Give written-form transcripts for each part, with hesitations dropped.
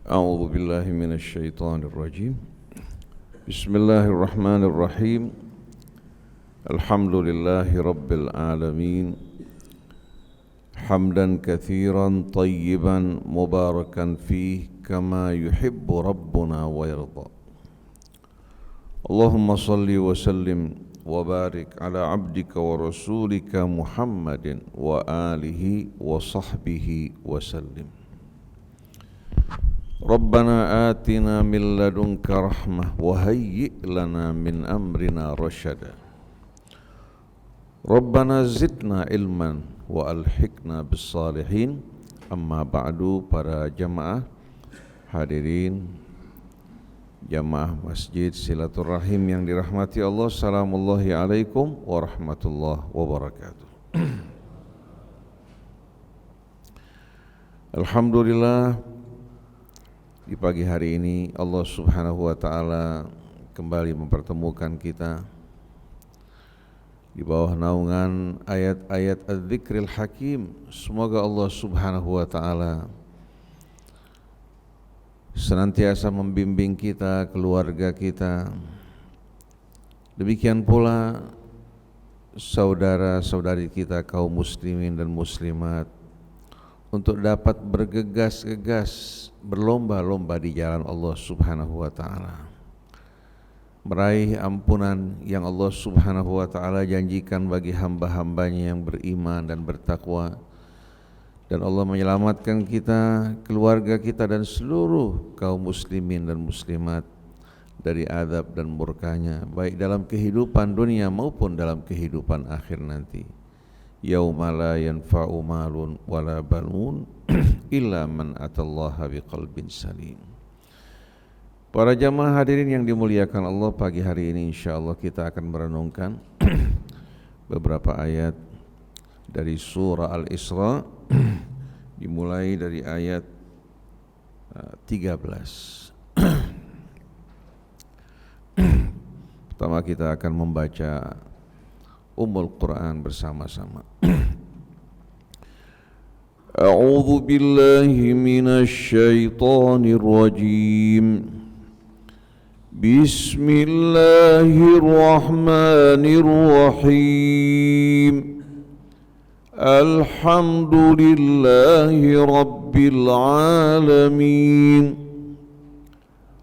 أعوذ بالله من الشيطان الرجيم. بسم الله الرحمن الرحيم. الحمد لله رب العالمين حمدا كثيرا طيبا مباركا فيه كما يحب ربنا ويرضى. اللهم صل وسلم وبارك على عبدك ورسولك محمد وآله وصحبه وسلم. ربنا آتنا من لدنك رحمة وهيئ لنا من أمرنا رشدا. ربنا زدنا علما وألحقنا بالصالحين. Amma ba'du, para jamaah hadirin jamaah Masjid Silaturrahim yang dirahmati Allah, Assalamullahi alaikum warahmatullahi wabarakatuh. Alhamdulillah, di pagi hari ini Allah Subhanahu wa taala kembali mempertemukan kita di bawah naungan ayat-ayat Az-Zikril Hakim. Semoga Allah Subhanahu wa taala senantiasa membimbing kita, keluarga kita, demikian pula saudara-saudari kita kaum muslimin dan muslimat, untuk dapat bergegas-gegas, berlomba-lomba di jalan Allah Subhanahu wa taala, meraih ampunan yang Allah Subhanahu wa taala janjikan bagi hamba-hambanya yang beriman dan bertakwa, dan Allah menyelamatkan kita, keluarga kita dan seluruh kaum muslimin dan muslimat dari azab dan murkanya, baik dalam kehidupan dunia maupun dalam kehidupan akhir nanti. Yauma la yanfa'u malun wala banun illa man atallaha biqalbin salim. Para jamaah hadirin yang dimuliakan Allah, pagi hari ini insyaallah kita akan merenungkan beberapa ayat dari surah Al-Isra, dimulai dari ayat 13. Pertama kita akan membaca Ummul Quran bersama-sama. A'udzu billahi minasy syaithanir rajim. Bismillahirrahmanirrahim. Alhamdulillahi rabbil alamin.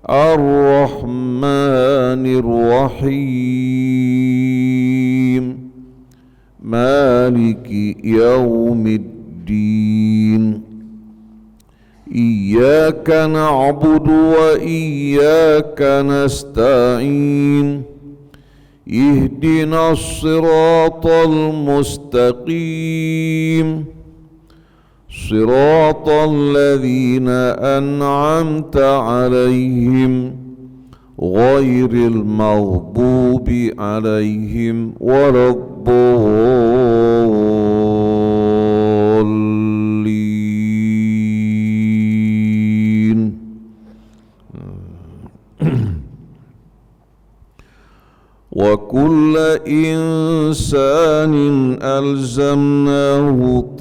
Ar-Rahmanir Rahim. Maliki yaumiddin. Iyyaka na'budu wa iyyaka nasta'in. Ihdinas siratal mustaqim. Siratal ladzina an'amta 'alaihim ghairil maghdubi 'alaihim waladdallin. Wa kulla insanin alzamnahu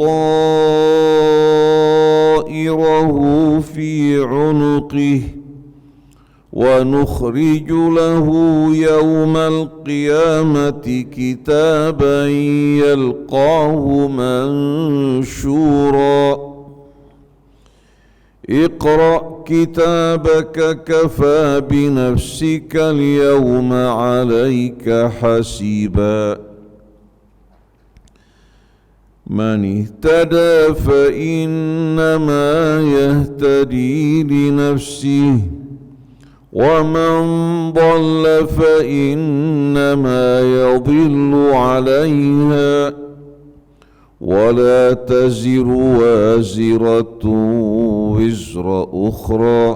ta'irahu fi 'unuqihi wa nukhriju lahu yawmal qiyamati kitaban yalqahu manshura. Iqra' kitabaka kafa binafsika al-yawma 'alayka hasiba. Man ihtada fa innama yahtadi li nafsihi wa man dhalla fa innama yadhillu 'alayha wa la taziru waziratun wizra ukhra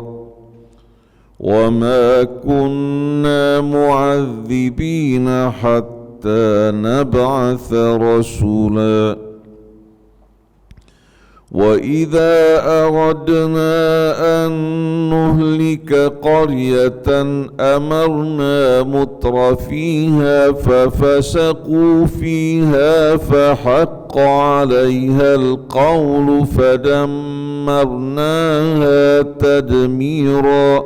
wa ma kunna mu'adzibina hatta nab'atha rasula. وَإِذَا أَرَدْنَا أَن نُّهْلِكَ قَرْيَةً أَمَرْنَا مُتْرَفِيهَا فَفَسَقُوا فِيهَا فَحَقَّ فحق عليها القول فدمرناها تدميرا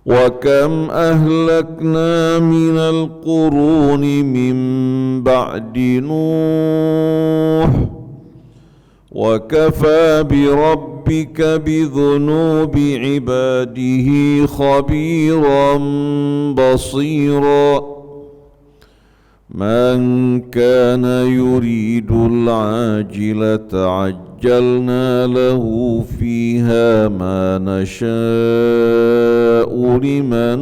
وكم أهلكنا من القرون من بعد نوح وكفى بربك بذنوب عباده خبيرا بصيرا من كان يريد العاجلة عجلنا له فيها ما نشاء لمن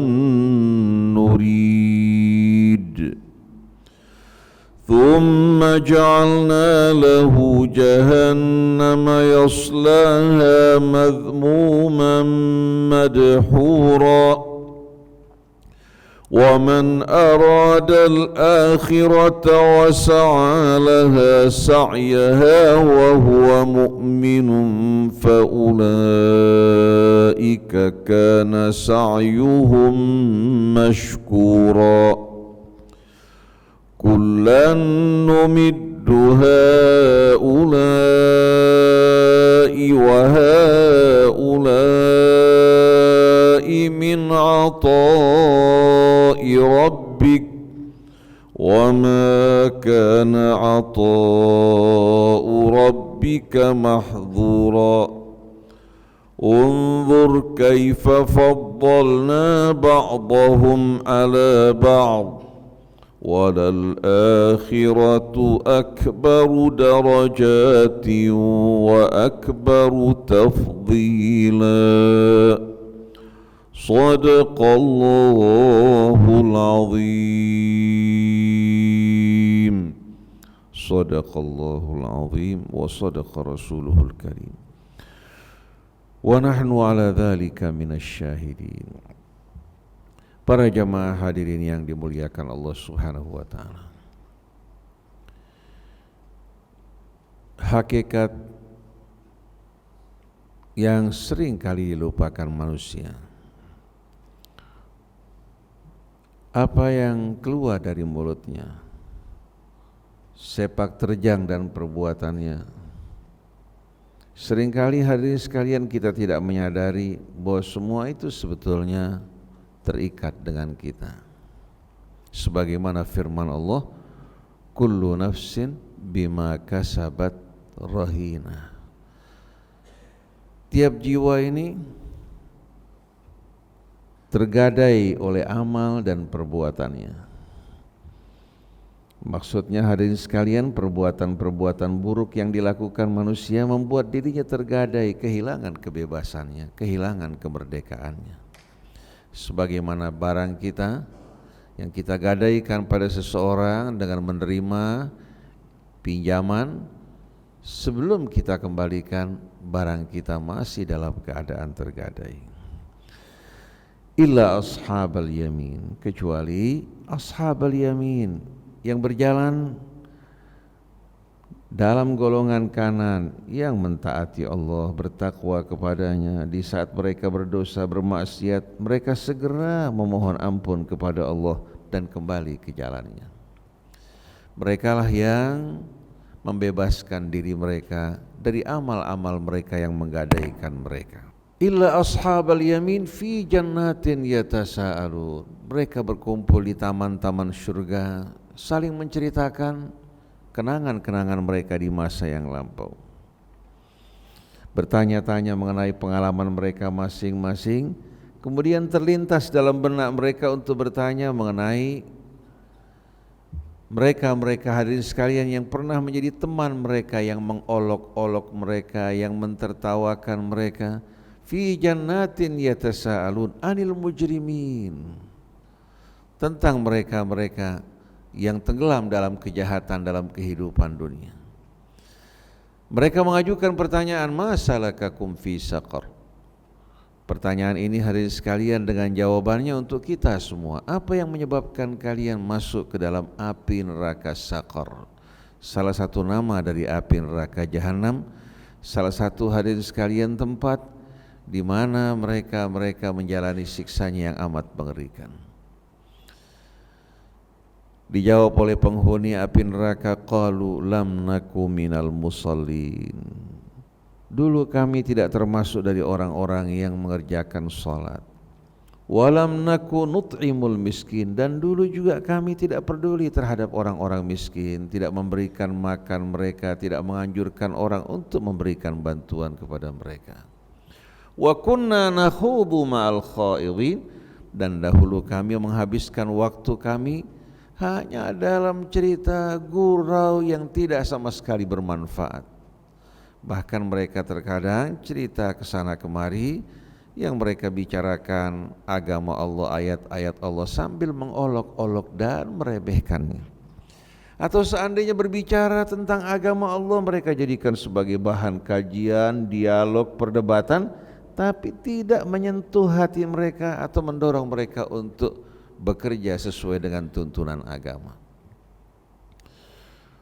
نريد ثم جعلنا له جهنم يصلاها مذموما مدحورا ومن أراد الآخرة وسعى لها سعيها وهو مؤمن فأولئك كان سعيهم مشكورا كلا نمد هؤلاء وهؤلاء من عطاء ربك وما كان عطاء ربك محظورا انظر كيف فضلنا بعضهم على بعض وللآخرة أكبر درجات وأكبر تفضيلا صدق الله العظيم صدق الله العظيم وصدق رسوله الكريم ونحن على ذلك من الشاهدين. Para jamaah hadirin yang dimuliakan Allah Subhanahu wa taala. Hakikat yang sering kali dilupakan manusia. Apa yang keluar dari mulutnya, sepak terjang dan perbuatannya. Seringkali hadirin sekalian kita tidak menyadari bahwa semua itu sebetulnya terikat dengan kita. Sebagaimana firman Allah, kullu nafsin bima kasabat rahina. Tiap jiwa ini tergadai oleh amal dan perbuatannya. Maksudnya hadirin sekalian, perbuatan-perbuatan buruk yang dilakukan manusia membuat dirinya tergadai, kehilangan kebebasannya, kehilangan kemerdekaannya. Sebagaimana barang kita yang kita gadaikan pada seseorang dengan menerima pinjaman, sebelum kita kembalikan barang kita masih dalam keadaan tergadai. Illa ashabal yamin, kecuali ashabal yamin yang berjalan dalam golongan kanan yang mentaati Allah, bertakwa kepadanya. Di saat mereka berdosa, bermaksiat, mereka segera memohon ampun kepada Allah dan kembali ke jalannya. Merekalah yang membebaskan diri mereka dari amal-amal mereka yang menggadaikan mereka. Illa ashabal yamin fi jannatin yatasaalun. Mereka berkumpul di taman-taman surga, saling menceritakan kenangan-kenangan mereka di masa yang lampau. Bertanya-tanya mengenai pengalaman mereka masing-masing, kemudian terlintas dalam benak mereka untuk bertanya mengenai mereka-mereka hadirin sekalian yang pernah menjadi teman mereka, yang mengolok-olok mereka, yang mentertawakan mereka. Fi jannatin yatasaalun anil mujrimin, tentang mereka-mereka yang tenggelam dalam kejahatan dalam kehidupan dunia. Mereka mengajukan pertanyaan, masalakakum fi saqar. Pertanyaan ini hadirin sekalian dengan jawabannya untuk kita semua. Apa yang menyebabkan kalian masuk ke dalam api neraka saqar? Salah satu nama dari api neraka jahanam, salah satu hadirin sekalian tempat di mana mereka menjalani siksanya yang amat mengerikan. Dijawab oleh penghuni api neraka, qalu lam naku minal musallin. Dulu kami tidak termasuk dari orang-orang yang mengerjakan salat. Walam naku nut'imul miskin, dan dulu juga kami tidak peduli terhadap orang-orang miskin, tidak memberikan makan mereka, tidak menganjurkan orang untuk memberikan bantuan kepada mereka. Wa kunna nakhudu ma'al khaidin, dan dahulu kami menghabiskan waktu kami hanya dalam cerita gurau yang tidak sama sekali bermanfaat. Bahkan mereka terkadang cerita kesana kemari yang mereka bicarakan agama Allah, ayat-ayat Allah sambil mengolok-olok dan meremehkannya. Atau seandainya berbicara tentang agama Allah, mereka jadikan sebagai bahan kajian, dialog, perdebatan, tapi tidak menyentuh hati mereka atau mendorong mereka untuk bekerja sesuai dengan tuntunan agama.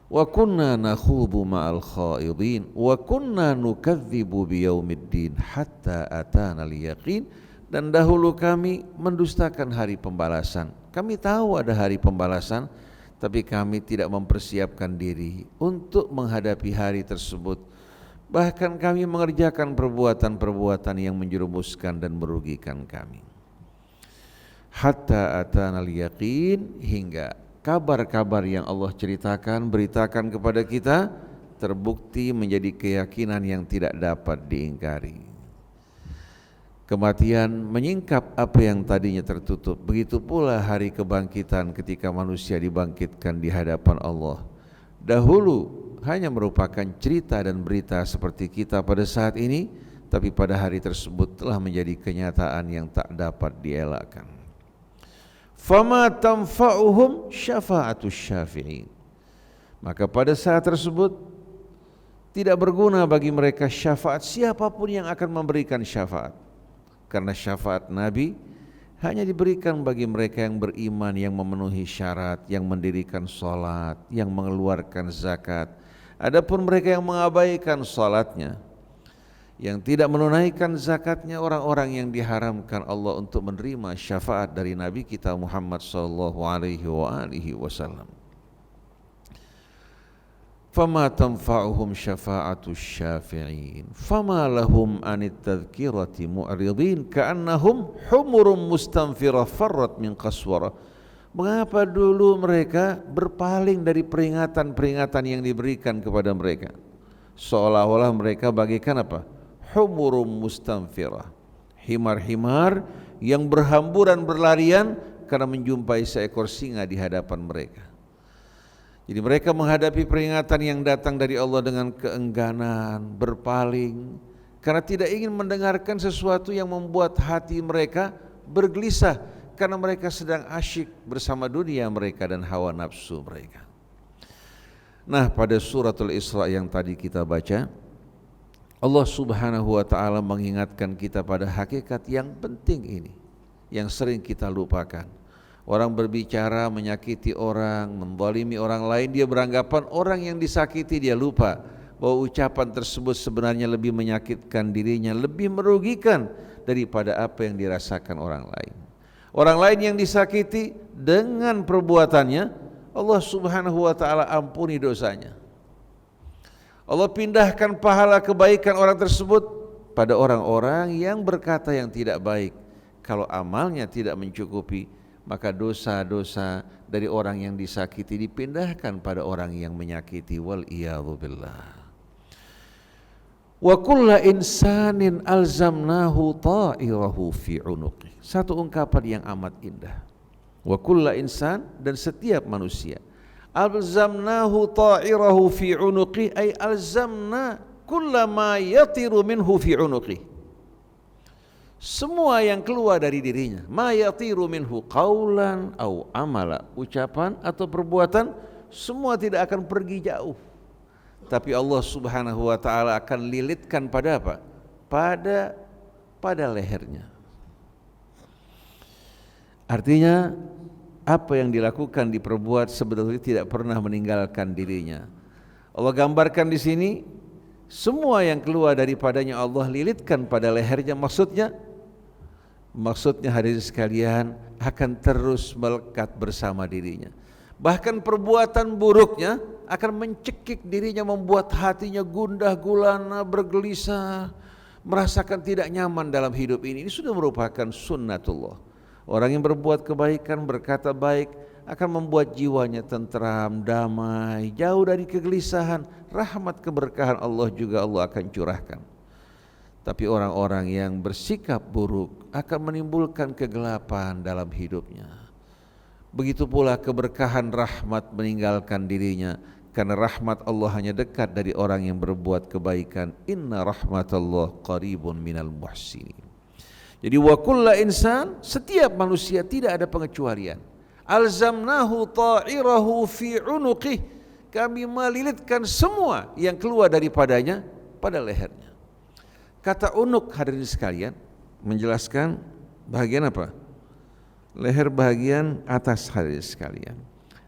Wa kunna nakhudu ma'al khaidin wa kunna nukadzibu biyaumiddin hatta atana al-yaqin, dan dahulu kami mendustakan hari pembalasan. Kami tahu ada hari pembalasan, tapi kami tidak mempersiapkan diri untuk menghadapi hari tersebut. Bahkan kami mengerjakan perbuatan-perbuatan yang menjerumuskan dan merugikan kami. Hatta atana al-yaqin, hingga kabar-kabar yang Allah ceritakan, beritakan kepada kita terbukti menjadi keyakinan yang tidak dapat diingkari. Kematian menyingkap apa yang tadinya tertutup. Begitu pula hari kebangkitan ketika manusia dibangkitkan di hadapan Allah. Dahulu hanya merupakan cerita dan berita seperti kita pada saat ini, tapi pada hari tersebut telah menjadi kenyataan yang tak dapat dielakkan. Fama tanfa'uhum syafa'atus syafi'in, maka pada saat tersebut tidak berguna bagi mereka syafaat siapapun yang akan memberikan syafaat, karena syafaat Nabi hanya diberikan bagi mereka yang beriman, yang memenuhi syarat, yang mendirikan salat, yang mengeluarkan zakat. Adapun mereka yang mengabaikan salatnya, yang tidak menunaikan zakatnya, orang-orang yang diharamkan Allah untuk menerima syafaat dari Nabi kita Muhammad sallallahu alaihi wasallam. Fama tanfa'uhum syafa'atus syafi'in fama lahum anit tadhkirati mu'ridin ka'annahum humurum mustanfirah farrat min qaswara. Mengapa dulu mereka berpaling dari peringatan-peringatan yang diberikan kepada mereka, seolah-olah mereka bagaikan apa? Humurum mustanfirah, himar-himar yang berhamburan berlarian karena menjumpai seekor singa di hadapan mereka. Jadi mereka menghadapi peringatan yang datang dari Allah dengan keengganan, berpaling, karena tidak ingin mendengarkan sesuatu yang membuat hati mereka bergelisah, karena mereka sedang asyik bersama dunia mereka dan hawa nafsu mereka. Nah, pada suratul Isra yang tadi kita baca, Allah subhanahu wa ta'ala mengingatkan kita pada hakikat yang penting ini, yang sering kita lupakan. Orang berbicara menyakiti orang, menzalimi orang lain, dia beranggapan orang yang disakiti, dia lupa bahwa ucapan tersebut sebenarnya lebih menyakitkan dirinya, lebih merugikan daripada apa yang dirasakan orang lain. Orang lain yang disakiti dengan perbuatannya, Allah subhanahu wa ta'ala ampuni dosanya. Allah pindahkan pahala kebaikan orang tersebut pada orang-orang yang berkata yang tidak baik. Kalau amalnya tidak mencukupi, maka dosa-dosa dari orang yang disakiti dipindahkan pada orang yang menyakiti. Wal iyadzu billah. Wa kulla insanin alzamnahu ta'irahu fi unuqi. Satu ungkapan yang amat indah. Wa kulla insan, dan setiap manusia, alzamnahu ta'irahu fi unuqi, ay alzamna kullama yatiru minhu fi unuqi. Semua yang keluar dari dirinya, ma yatiru minhu qaulan au amala, ucapan atau perbuatan, semua tidak akan pergi jauh, tapi Allah subhanahu wa ta'ala akan lilitkan pada apa? Pada lehernya. Artinya apa yang dilakukan, diperbuat, sebetulnya tidak pernah meninggalkan dirinya. Allah gambarkan di sini, semua yang keluar daripadanya Allah lilitkan pada lehernya. Maksudnya hadirin sekalian, akan terus melekat bersama dirinya. Bahkan perbuatan buruknya akan mencekik dirinya, membuat hatinya gundah gulana, bergelisah, merasakan tidak nyaman dalam hidup ini. Ini sudah merupakan sunnatullah. Orang yang berbuat kebaikan, berkata baik, akan membuat jiwanya tentram, damai, jauh dari kegelisahan. Rahmat keberkahan Allah juga Allah akan curahkan. Tapi orang-orang yang bersikap buruk akan menimbulkan kegelapan dalam hidupnya. Begitu pula keberkahan rahmat meninggalkan dirinya, karena rahmat Allah hanya dekat dari orang yang berbuat kebaikan. Inna rahmatallah qaribun minal muhsinin. Jadi wa kullu insan, setiap manusia tidak ada pengecualian. Alzamnahu ta'irahu fi unuqih, kami melilitkan semua yang keluar daripadanya pada lehernya. Kata unuk, hadirin sekalian, menjelaskan bahagian apa? Leher bahagian atas, hadirin sekalian,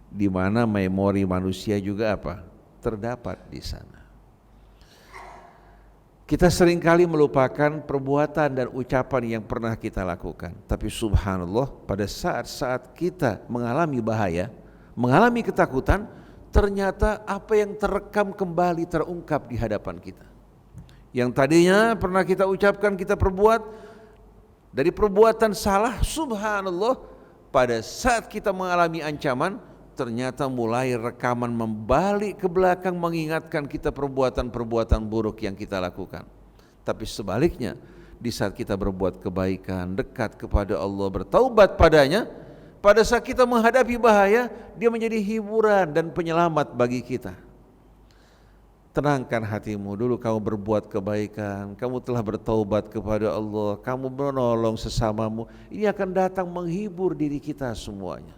di mana memori manusia juga apa? Terdapat di sana. Kita seringkali melupakan perbuatan dan ucapan yang pernah kita lakukan. Tapi subhanallah, pada saat-saat kita mengalami bahaya, mengalami ketakutan, ternyata apa yang terekam kembali terungkap di hadapan kita. Yang tadinya pernah kita ucapkan, kita perbuat, dari perbuatan salah, subhanallah, pada saat kita mengalami ancaman, ternyata mulai rekaman membalik ke belakang mengingatkan kita perbuatan-perbuatan buruk yang kita lakukan. Tapi sebaliknya, di saat kita berbuat kebaikan, dekat kepada Allah, bertaubat padanya, pada saat kita menghadapi bahaya, dia menjadi hiburan dan penyelamat bagi kita. Tenangkan hatimu, dulu kamu berbuat kebaikan, kamu telah bertaubat kepada Allah, kamu menolong sesamamu, ini akan datang menghibur diri kita semuanya.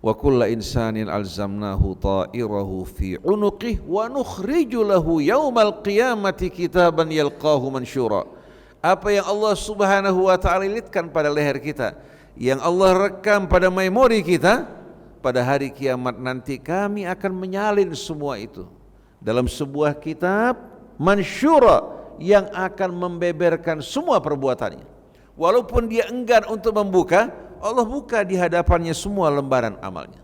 Wa kullu insanin alzamnahu ta'irahu fi unuqih wa nukhriju lahu yaumal qiyamati kitaban yalqahu mansyura. Apa yang Allah Subhanahu wa taala lilitkan pada leher kita, yang Allah rekam pada memori kita, pada hari kiamat nanti kami akan menyalin semua itu dalam sebuah kitab mansyura yang akan membeberkan semua perbuatannya. Walaupun dia enggan untuk membuka, Allah buka di hadapannya semua lembaran amalnya.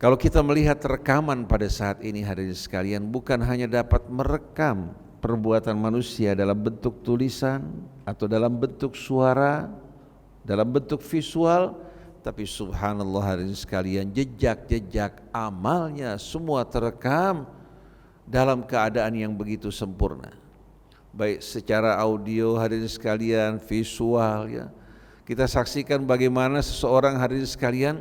Kalau kita melihat rekaman pada saat ini, hadirin sekalian, bukan hanya dapat merekam perbuatan manusia dalam bentuk tulisan atau dalam bentuk suara, dalam bentuk visual, tapi subhanallah hadirin sekalian, jejak-jejak amalnya semua terekam dalam keadaan yang begitu sempurna. Baik secara audio, hadirin sekalian, visual, ya. Kita saksikan bagaimana seseorang, hadirin sekalian,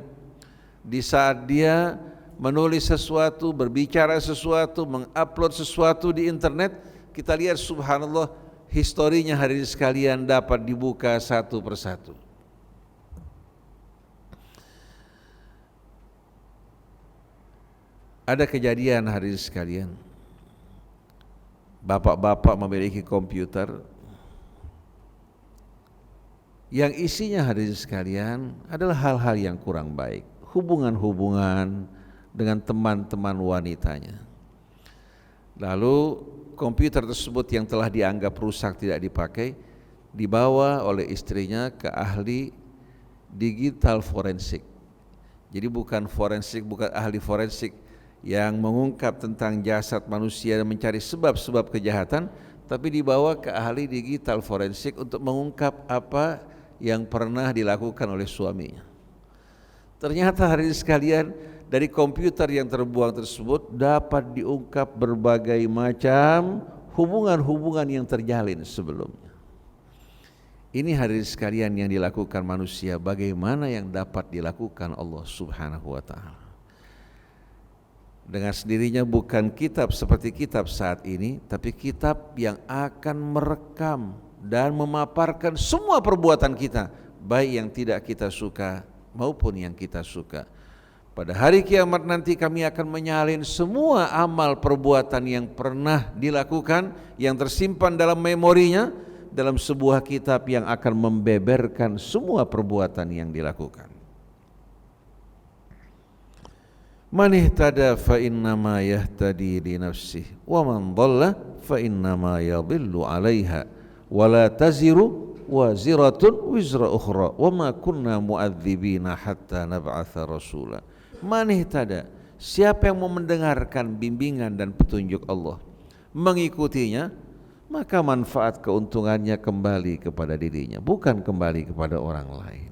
di saat dia menulis sesuatu, berbicara sesuatu, mengupload sesuatu di internet, kita lihat subhanallah historinya, hadirin sekalian, dapat dibuka satu persatu. Ada kejadian, hadirin sekalian, bapak-bapak memiliki komputer yang isinya, hadirin sekalian, adalah hal-hal yang kurang baik, hubungan-hubungan dengan teman-teman wanitanya. Lalu komputer tersebut yang telah dianggap rusak, tidak dipakai, dibawa oleh istrinya ke ahli digital forensik. Jadi bukan forensik, bukan ahli forensik yang mengungkap tentang jasad manusia dan mencari sebab-sebab kejahatan, tapi dibawa ke ahli digital forensik untuk mengungkap apa yang pernah dilakukan oleh suaminya. Ternyata, hadirin sekalian, dari komputer yang terbuang tersebut dapat diungkap berbagai macam hubungan-hubungan yang terjalin sebelumnya. Ini, hadirin sekalian, yang dilakukan manusia, bagaimana yang dapat dilakukan Allah Subhanahu wa taala. Dengan sendirinya bukan kitab seperti kitab saat ini, tapi kitab yang akan merekam dan memaparkan semua perbuatan kita, baik yang tidak kita suka maupun yang kita suka. Pada hari kiamat nanti kami akan menyalin semua amal perbuatan yang pernah dilakukan, yang tersimpan dalam memorinya, dalam sebuah kitab yang akan membeberkan semua perbuatan yang dilakukan. Man ihtada fa innama yahtadi li nafsihi wa man dhalla fa innama yadhillu 'alaiha wa la taziru waziratun wizra ukhra wa ma kunna mu'adzibina hatta nab'atha rasula. Man ihtada, siapa yang mau mendengarkan bimbingan dan petunjuk Allah, mengikutinya, maka manfaat keuntungannya kembali kepada dirinya, bukan kembali kepada orang lain.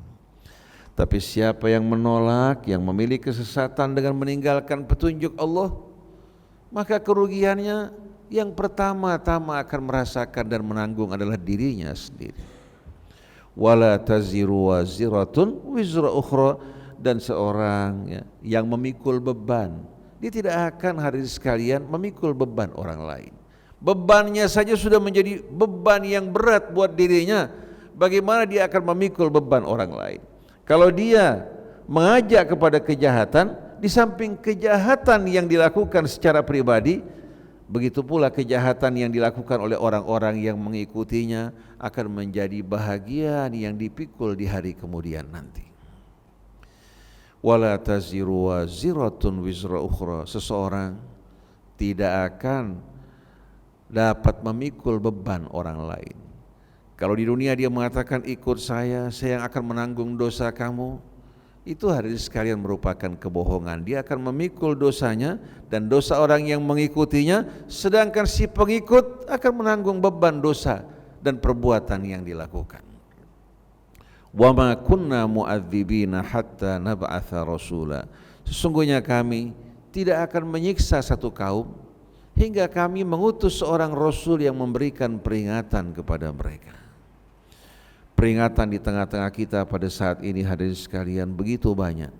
Tapi siapa yang menolak, yang memilih kesesatan dengan meninggalkan petunjuk Allah, maka kerugiannya yang pertama-tama akan merasakan dan menanggung adalah dirinya sendiri. Wala taziru waziratun wizra ukhra, dan seorang yang memikul beban, dia tidak akan hari sekalian memikul beban orang lain. Bebannya saja sudah menjadi beban yang berat buat dirinya, bagaimana dia akan memikul beban orang lain? Kalau dia mengajak kepada kejahatan, di samping kejahatan yang dilakukan secara pribadi, begitu pula kejahatan yang dilakukan oleh orang-orang yang mengikutinya akan menjadi bahagian yang dipikul di hari kemudian nanti. Wala taziru waziratun wizra ukhra, seseorang tidak akan dapat memikul beban orang lain. Kalau di dunia dia mengatakan ikut saya yang akan menanggung dosa kamu, itu hari sekalian merupakan kebohongan. Dia akan memikul dosanya dan dosa orang yang mengikutinya, sedangkan si pengikut akan menanggung beban dosa dan perbuatan yang dilakukan. Wa ma kunna mu'adzibina hatta nab'atha rasula, sesungguhnya kami tidak akan menyiksa satu kaum hingga kami mengutus seorang rasul yang memberikan peringatan kepada mereka. Peringatan di tengah-tengah kita pada saat ini hadirin sekalian begitu banyak.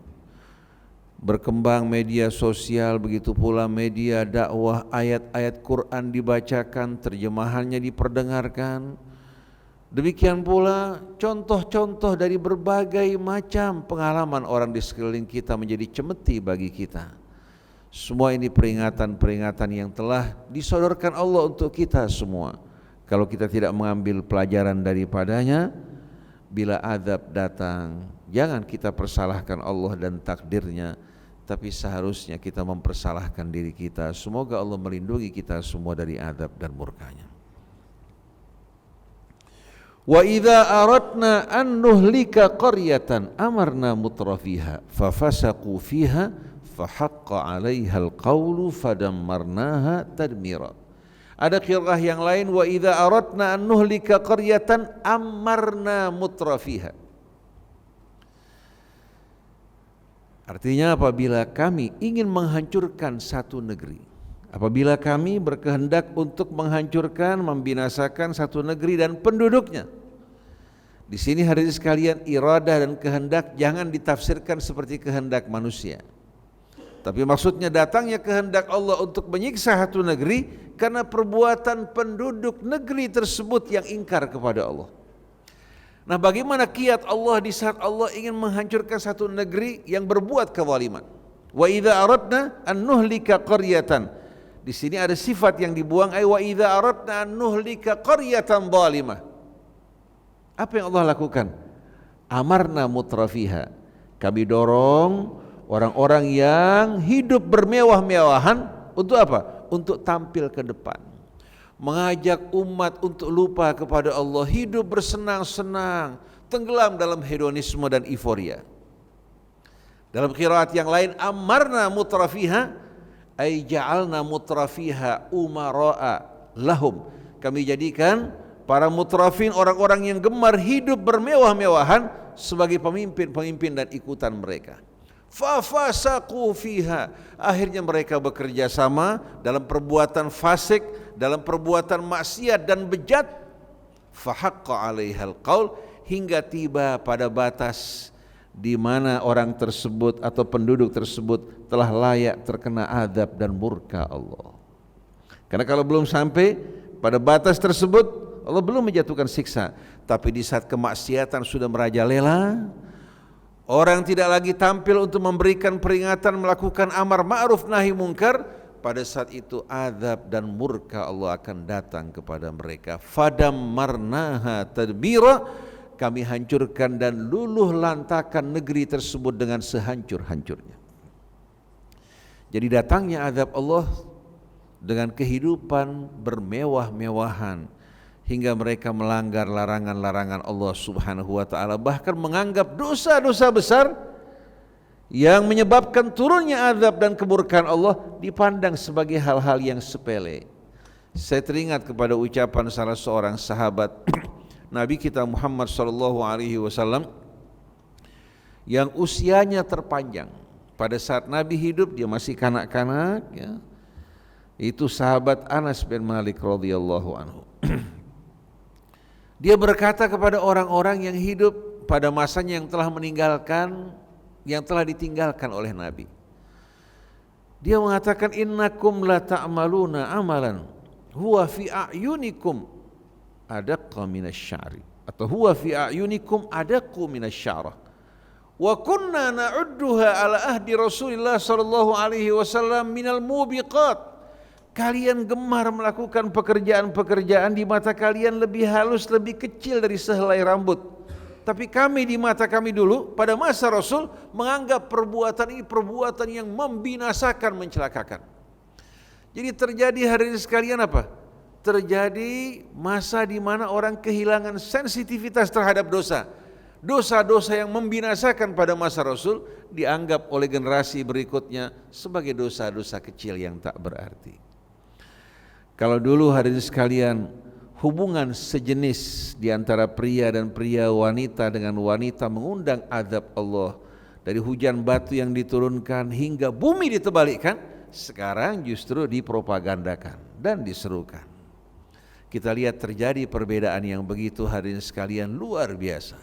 Berkembang media sosial, begitu pula media dakwah, ayat-ayat Quran dibacakan, terjemahannya diperdengarkan. Demikian pula contoh-contoh dari berbagai macam pengalaman orang di sekeliling kita menjadi cemeti bagi kita. Semua ini peringatan-peringatan yang telah disodorkan Allah untuk kita semua. Kalau kita tidak mengambil pelajaran daripadanya, bila azab datang, jangan kita persalahkan Allah dan takdirnya, tapi seharusnya kita mempersalahkan diri kita. Semoga Allah melindungi kita semua dari azab dan murkanya. Wa idza aradna an nuhlika qaryatan amarna mutrafiha fafasaqu fiha fahaqqa 'alaiha al-qawlu fadammarnaha tadmira. Ada qiraah yang lain, wa idza aradna an nuhlika qaryatan amarna mutrafiha. Artinya apabila kami ingin menghancurkan satu negeri, apabila kami berkehendak untuk menghancurkan, membinasakan satu negeri dan penduduknya. Di sini hadirin sekalian, iradah dan kehendak jangan ditafsirkan seperti kehendak manusia. Tapi maksudnya datangnya kehendak Allah untuk menyiksa satu negeri karena perbuatan penduduk negeri tersebut yang ingkar kepada Allah. Nah, bagaimana kiat Allah di saat Allah ingin menghancurkan satu negeri yang berbuat kezaliman? Wa idza aradna an nuhlika qaryatan. Di sini ada sifat yang dibuang, ay wa idza aradna an nuhlika qaryatan zalimah. Apa yang Allah lakukan? Amarna mutrafiha. Kami dorong orang-orang yang hidup bermewah-mewahan untuk apa? Untuk tampil ke depan, mengajak umat untuk lupa kepada Allah, hidup bersenang-senang, tenggelam dalam hedonisme dan euforia. Dalam qiraat yang lain, amarna mutrafiha, ay ja'alna mutrafiha umara'a lahum. Kami jadikan para mutrafin, orang-orang yang gemar hidup bermewah-mewahan, sebagai pemimpin-pemimpin dan ikutan mereka. Fafasaqu fiha, akhirnya mereka bekerja sama dalam perbuatan fasik, dalam perbuatan maksiat dan bejat. Fahaqqa 'alaihal qaul, hingga tiba pada batas di mana orang tersebut atau penduduk tersebut telah layak terkena azab dan murka Allah. Karena kalau belum sampai pada batas tersebut, Allah belum menjatuhkan siksa. Tapi di saat kemaksiatan sudah merajalela, orang tidak lagi tampil untuk memberikan peringatan, melakukan amar ma'ruf nahi mungkar, pada saat itu azab dan murka Allah akan datang kepada mereka. Fadammarnaha tadbira, kami hancurkan dan luluh lantakan negeri tersebut dengan sehancur-hancurnya. Jadi datangnya azab Allah dengan kehidupan bermewah-mewahan hingga mereka melanggar larangan-larangan Allah Subhanahu wa taala, bahkan menganggap dosa-dosa besar yang menyebabkan turunnya azab dan kemurkaan Allah dipandang sebagai hal-hal yang sepele. Saya teringat kepada ucapan salah seorang sahabat Nabi kita Muhammad sallallahu alaihi wasallam yang usianya terpanjang. Pada saat Nabi hidup dia masih kanak-kanak ya. Itu sahabat Anas bin Malik radhiyallahu anhu. Dia berkata kepada orang-orang yang hidup pada masanya yang telah ditinggalkan oleh Nabi. Dia mengatakan innakum la ta'maluna amalan huwa fi a'yunikum adaqqa minasy'ari atau huwa fi a'yunikum adaqqu minasy'arah wa kunna na'udduha ala ahdi Rasulillah sallallahu alaihi wasallam minal mubiqat. Kalian gemar melakukan pekerjaan-pekerjaan di mata kalian lebih halus, lebih kecil dari sehelai rambut. Tapi kami di mata kami dulu pada masa Rasul menganggap perbuatan ini perbuatan yang membinasakan, mencelakakan. Jadi terjadi hari ini sekalian apa? Terjadi masa di mana orang kehilangan sensitivitas terhadap dosa. Dosa-dosa yang membinasakan pada masa Rasul dianggap oleh generasi berikutnya sebagai dosa-dosa kecil yang tak berarti. Kalau dulu hari ini sekalian hubungan sejenis di antara pria dan pria, wanita dengan wanita mengundang azab Allah, dari hujan batu yang diturunkan hingga bumi ditebalikkan, sekarang justru dipropagandakan dan diserukan. Kita lihat terjadi perbedaan yang begitu hari ini sekalian luar biasa.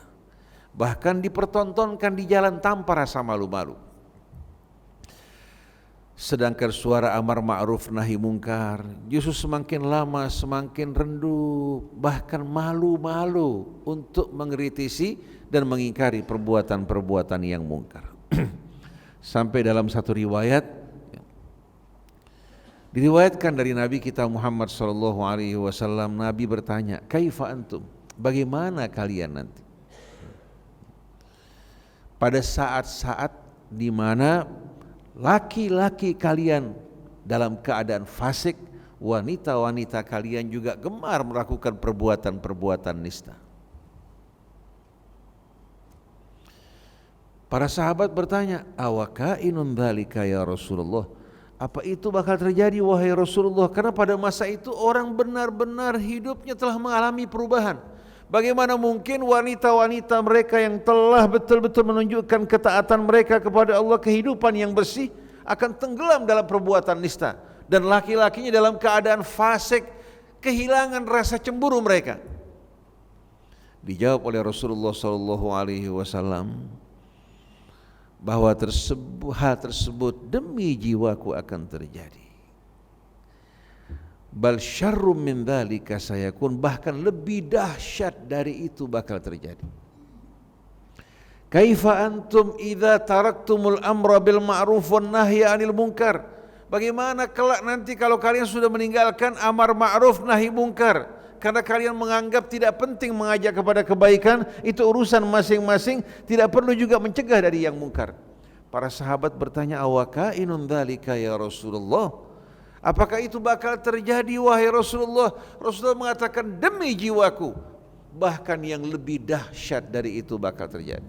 Bahkan dipertontonkan di jalan tanpa rasa malu-malu. Sedangkan suara amar ma'ruf nahi mungkar justru semakin lama semakin renduh, bahkan malu-malu untuk mengkritisi dan mengingkari perbuatan-perbuatan yang mungkar. Sampai dalam satu riwayat diriwayatkan dari Nabi kita Muhammad sallallahu alaihi wasallam, Nabi bertanya, "Kaifa antum?" Bagaimana kalian nanti? Pada saat-saat di mana laki-laki kalian dalam keadaan fasik, wanita-wanita kalian juga gemar melakukan perbuatan-perbuatan nista. Para sahabat bertanya, "Awakainun dzalika ya Rasulullah?" Apa itu bakal terjadi wahai Rasulullah? Karena pada masa itu orang benar-benar hidupnya telah mengalami perubahan. Bagaimana mungkin wanita-wanita mereka yang telah betul-betul menunjukkan ketaatan mereka kepada Allah, kehidupan yang bersih, akan tenggelam dalam perbuatan nista, dan laki-lakinya dalam keadaan fasik, kehilangan rasa cemburu mereka. Dijawab oleh Rasulullah SAW bahwa hal tersebut demi jiwaku akan terjadi. Bal syarrum min dzalika sayakun, bahkan lebih dahsyat dari itu bakal terjadi. Kaifa antum idza taraktumul amra bil ma'ruf wan nahya 'anil munkar? Bagaimana kelak nanti kalau kalian sudah meninggalkan amar ma'ruf nahi munkar karena kalian menganggap tidak penting mengajak kepada kebaikan, itu urusan masing-masing, tidak perlu juga mencegah dari yang munkar. Para sahabat bertanya, "Awakainun dzalika ya Rasulullah?" Apakah itu bakal terjadi wahai Rasulullah? Rasulullah mengatakan, demi jiwaku, bahkan yang lebih dahsyat dari itu bakal terjadi.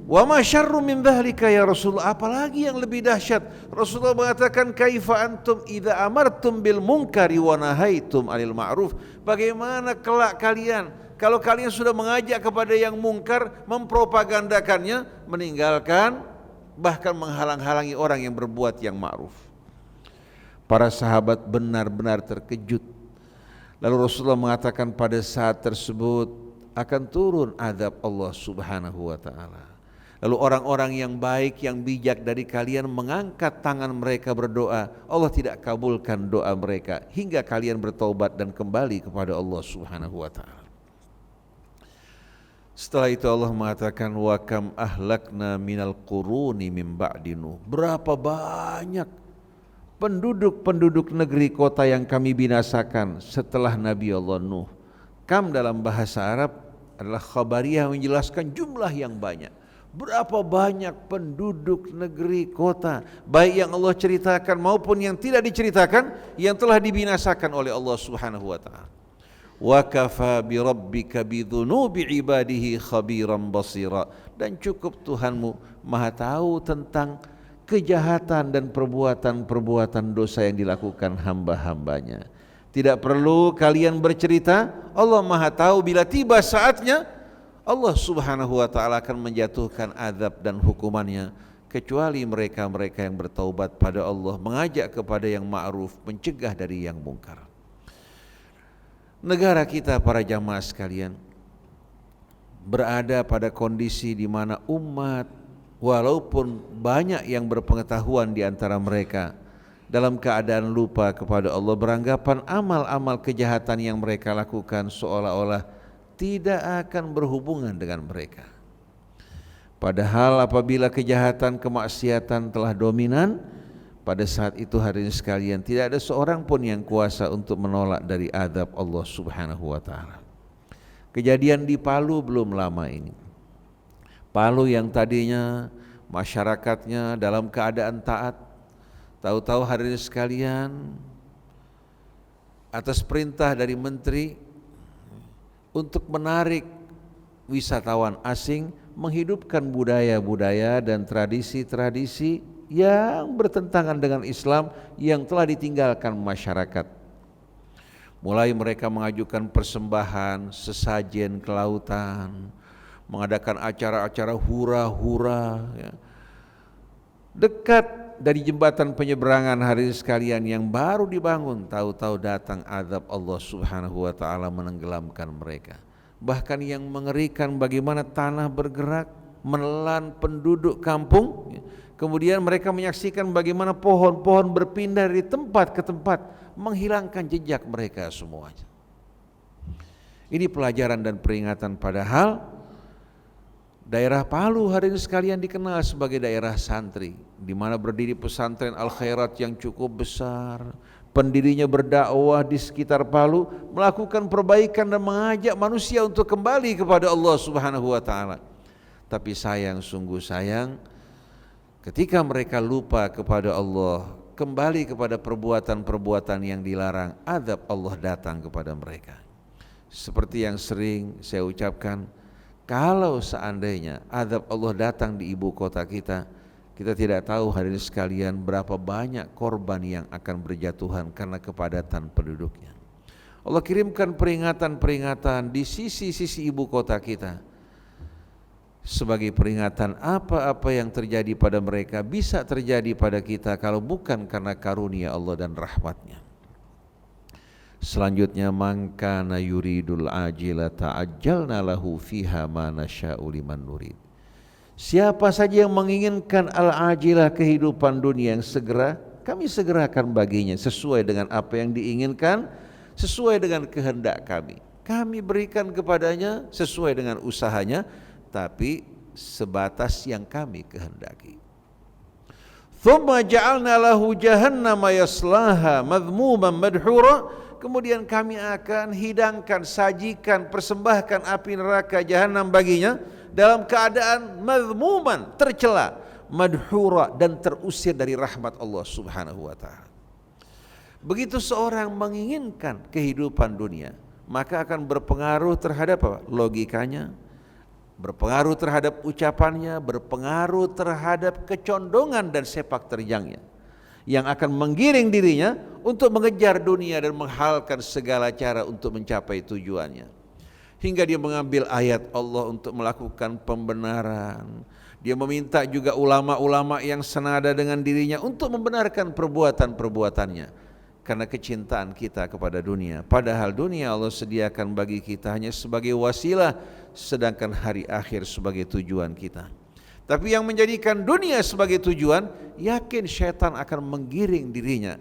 Wa ma syarru min dzalika ya Rasulullah, apalagi yang lebih dahsyat? Rasulullah mengatakan, kaifa antum idza amartum bil munkari wa nahaitum 'anil ma'ruf? Bagaimana kelak kalian kalau kalian sudah mengajak kepada yang mungkar, mempropagandakannya, meninggalkan, bahkan menghalang-halangi orang yang berbuat yang ma'ruf. Para sahabat benar-benar terkejut. Lalu Rasulullah mengatakan pada saat tersebut akan turun azab Allah Subhanahu wa taala. Lalu orang-orang yang baik, yang bijak dari kalian mengangkat tangan mereka berdoa, Allah tidak kabulkan doa mereka hingga kalian bertaubat dan kembali kepada Allah Subhanahu wa taala. Setelah itu Allah mengatakan, wa kam ahlakna minal quruni min ba'di Nuh. Berapa banyak penduduk-penduduk negeri kota yang kami binasakan setelah Nabi Allah Nuh. Kam dalam bahasa Arab adalah khabariyah, menjelaskan jumlah yang banyak. Berapa banyak penduduk negeri kota, baik yang Allah ceritakan maupun yang tidak diceritakan, yang telah dibinasakan oleh Allah Subhanahu wa taala. Wa kafa bi rabbika bidzunubi ibadihi khabiran basira. Dan cukup Tuhanmu Maha tahu tentang kejahatan dan perbuatan-perbuatan dosa yang dilakukan hamba-hambanya. Tidak perlu kalian bercerita, Allah Maha tahu bila tiba saatnya Allah Subhanahu wa taala akan menjatuhkan azab dan hukumannya, kecuali mereka-mereka yang bertaubat pada Allah, mengajak kepada yang ma'ruf, mencegah dari yang mungkar. Negara kita para jamaah sekalian berada pada kondisi di mana umat walaupun banyak yang berpengetahuan di antara mereka dalam keadaan lupa kepada Allah, beranggapan amal-amal kejahatan yang mereka lakukan seolah-olah tidak akan berhubungan dengan mereka. Padahal apabila kejahatan kemaksiatan telah dominan, pada saat itu hadirin sekalian tidak ada seorang pun yang kuasa untuk menolak dari azab Allah Subhanahu wa taala. Kejadian di Palu belum lama ini. Palu yang tadinya masyarakatnya dalam keadaan taat, tahu-tahu hadirin sekalian atas perintah dari menteri untuk menarik wisatawan asing, menghidupkan budaya-budaya dan tradisi-tradisi yang bertentangan dengan Islam yang telah ditinggalkan masyarakat. Mulai mereka mengajukan persembahan, sesajen ke lautan, mengadakan acara-acara hura-hura, ya. Dekat dari jembatan penyeberangan hadirin sekalian yang baru dibangun, tahu-tahu datang azab Allah Subhanahu wa taala menenggelamkan mereka. Bahkan yang mengerikan bagaimana tanah bergerak menelan penduduk kampung, kemudian mereka menyaksikan bagaimana pohon-pohon berpindah dari tempat ke tempat, menghilangkan jejak mereka semuanya. Ini pelajaran dan peringatan, padahal daerah Palu hari ini sekalian dikenal sebagai daerah santri, di mana berdiri pesantren Al Khairat yang cukup besar. Pendirinya berdakwah di sekitar Palu, melakukan perbaikan dan mengajak manusia untuk kembali kepada Allah Subhanahu wa taala. Tapi sayang, sungguh sayang, ketika mereka lupa kepada Allah, kembali kepada perbuatan-perbuatan yang dilarang, azab Allah datang kepada mereka. Seperti yang sering saya ucapkan, kalau seandainya azab Allah datang di ibu kota kita, kita tidak tahu hadirin sekalian berapa banyak korban yang akan berjatuhan karena kepadatan penduduknya. Allah kirimkan peringatan-peringatan di sisi-sisi ibu kota kita sebagai peringatan apa-apa yang terjadi pada mereka bisa terjadi pada kita kalau bukan karena karunia Allah dan rahmatnya. Selanjutnya, man kana yuridul ajila ta'ajjalna lahu fiha ma nasya'u liman nurid. Siapa saja yang menginginkan al-ajilah, kehidupan dunia yang segera, kami segerakan baginya sesuai dengan apa yang diinginkan, sesuai dengan kehendak kami. Kami berikan kepadanya sesuai dengan usahanya, tapi sebatas yang kami kehendaki. Thumma ja'alna lahu jahannama yaslaha madhmuman madhura. Kemudian kami akan hidangkan, sajikan, persembahkan api neraka jahanam baginya dalam keadaan madhmuman, tercela, madhura, dan terusir dari rahmat Allah Subhanahu wa taala. Begitu seorang menginginkan kehidupan dunia, maka akan berpengaruh terhadap apa? Logikanya, berpengaruh terhadap ucapannya, berpengaruh terhadap kecondongan dan sepak terjangnya, yang akan menggiring dirinya untuk mengejar dunia dan menghalalkan segala cara untuk mencapai tujuannya. Hingga dia mengambil ayat Allah untuk melakukan pembenaran. Dia meminta juga ulama-ulama yang senada dengan dirinya untuk membenarkan perbuatan-perbuatannya karena kecintaan kita kepada dunia. Padahal dunia Allah sediakan bagi kita hanya sebagai wasilah, sedangkan hari akhir sebagai tujuan kita. Tapi yang menjadikan dunia sebagai tujuan, yakin syaitan akan menggiring dirinya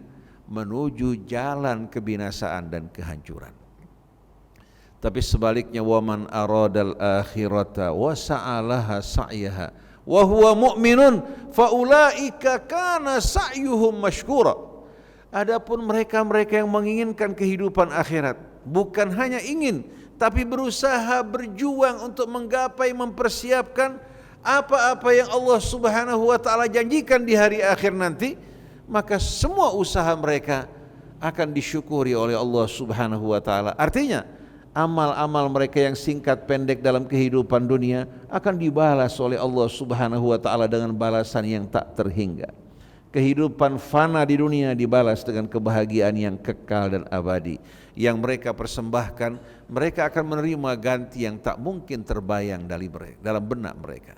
menuju jalan kebinasaan dan kehancuran. Tapi sebaliknya, waman aradal akhirata wa sa'alaha sa'yaha wa huwa mu'minun faulaika kana sa'yuhum mashkura. Adapun mereka-mereka yang menginginkan kehidupan akhirat, bukan hanya ingin tapi berusaha berjuang untuk menggapai, mempersiapkan apa-apa yang Allah Subhanahu wa taala janjikan di hari akhir nanti, maka semua usaha mereka akan disyukuri oleh Allah Subhanahu wa taala. Artinya, amal-amal mereka yang singkat pendek dalam kehidupan dunia akan dibalas oleh Allah Subhanahu wa taala dengan balasan yang tak terhingga. Kehidupan fana di dunia dibalas dengan kebahagiaan yang kekal dan abadi. Yang mereka persembahkan, mereka akan menerima ganti yang tak mungkin terbayang dalam benak mereka.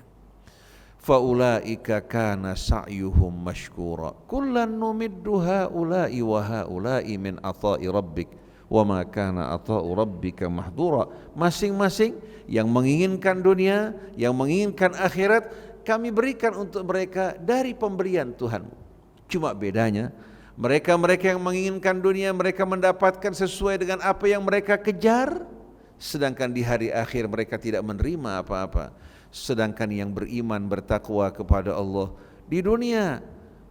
Faulaika kana sa'yuhum mashkura kullan numiddu haula'i wa haula'i min ata'i rabbik wa ma kana ata'u rabbika mahdura. Masing-masing yang menginginkan dunia, yang menginginkan akhirat, kami berikan untuk mereka dari pemberian Tuhanmu. Cuma bedanya, mereka yang menginginkan dunia, mereka mendapatkan sesuai dengan apa yang mereka kejar, sedangkan di hari akhir mereka tidak menerima apa-apa. Sedangkan yang beriman, bertakwa kepada Allah, di dunia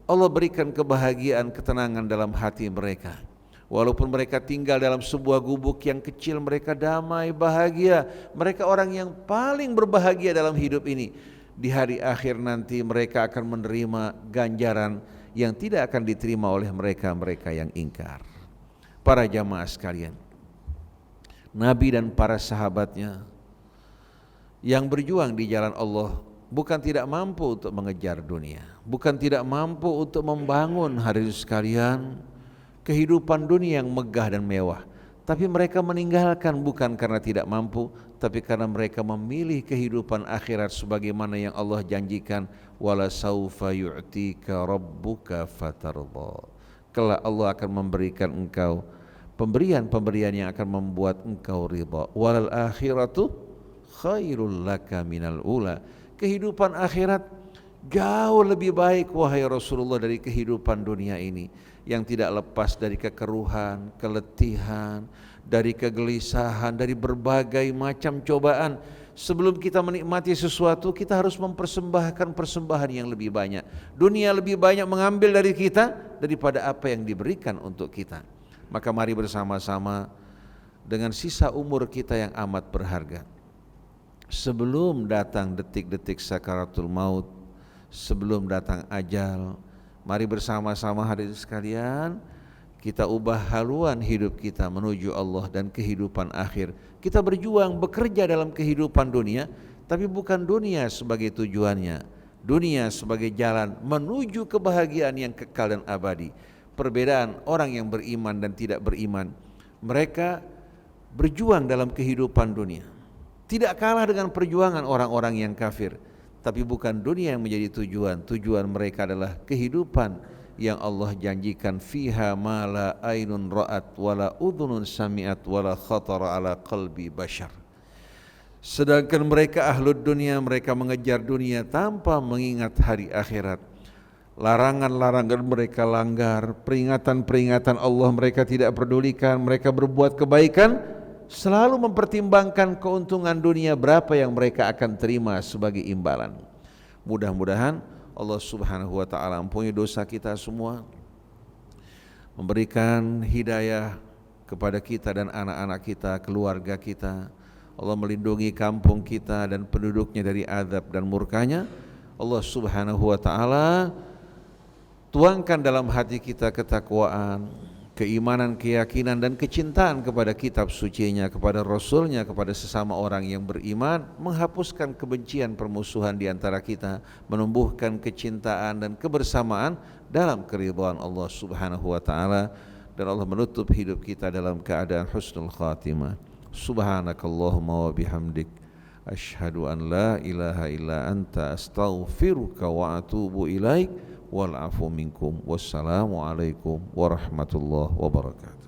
Allah berikan kebahagiaan, ketenangan dalam hati mereka. Walaupun mereka tinggal dalam sebuah gubuk yang kecil, mereka damai, bahagia. Mereka orang yang paling berbahagia dalam hidup ini. Di hari akhir nanti mereka akan menerima ganjaran yang tidak akan diterima oleh mereka yang ingkar. Para jamaah sekalian, Nabi dan para sahabatnya yang berjuang di jalan Allah bukan tidak mampu untuk mengejar dunia, bukan tidak mampu untuk membangun hadirin sekalian kehidupan dunia yang megah dan mewah, tapi mereka meninggalkan bukan karena tidak mampu, tapi karena mereka memilih kehidupan akhirat sebagaimana yang Allah janjikan, wala saufa yu'tika rabbuka fatardha. Kelak Allah akan memberikan engkau pemberian-pemberian yang akan membuat engkau ridha. Walal akhiratu khairul laka minal ula. Kehidupan akhirat jauh lebih baik wahai Rasulullah dari kehidupan dunia ini yang tidak lepas dari kekeruhan, keletihan, dari kegelisahan, dari berbagai macam cobaan. Sebelum kita menikmati sesuatu, kita harus mempersembahkan persembahan yang lebih banyak. Dunia lebih banyak mengambil dari kita daripada apa yang diberikan untuk kita. Maka mari bersama-sama dengan sisa umur kita yang amat berharga, sebelum datang detik-detik sakaratul maut, sebelum datang ajal, mari bersama-sama hadirin sekalian kita ubah haluan hidup kita menuju Allah dan kehidupan akhir. Kita berjuang bekerja dalam kehidupan dunia, tapi bukan dunia sebagai tujuannya, dunia sebagai jalan menuju kebahagiaan yang kekal dan abadi. Perbedaan orang yang beriman dan tidak beriman, mereka berjuang dalam kehidupan dunia, tidak kalah dengan perjuangan orang-orang yang kafir, tapi bukan dunia yang menjadi tujuan. Tujuan mereka adalah kehidupan yang Allah janjikan, fiha ma la ainun ra'at wala udhunun sami'at wala khatara ala qalbi bashar. Sedangkan mereka ahlud dunia, mereka mengejar dunia tanpa mengingat hari akhirat. Larangan-larangan mereka langgar, peringatan-peringatan Allah mereka tidak pedulikan. Mereka berbuat kebaikan selalu mempertimbangkan keuntungan dunia, berapa yang mereka akan terima sebagai imbalan. Mudah-mudahan Allah Subhanahu wa ta'ala ampuni dosa kita semua, memberikan hidayah kepada kita dan anak-anak kita, keluarga kita. Allah melindungi kampung kita dan penduduknya dari azab dan murkanya. Allah Subhanahu wa ta'ala tuangkan dalam hati kita ketakwaan, keimanan, keyakinan dan kecintaan kepada kitab sucinya, kepada rasulnya, kepada sesama orang yang beriman, menghapuskan kebencian, permusuhan di antara kita, menumbuhkan kecintaan dan kebersamaan dalam keridhaan Allah Subhanahu wa ta'ala, dan Allah menutup hidup kita dalam keadaan husnul khatimah. Subhanakallahumma wa bihamdik, asyhadu an la ilaha illa anta, astaghfiruka wa atubu ilaik. Wal afu minkum. Wassalamu alaikum warahmatullahi wabarakatuh.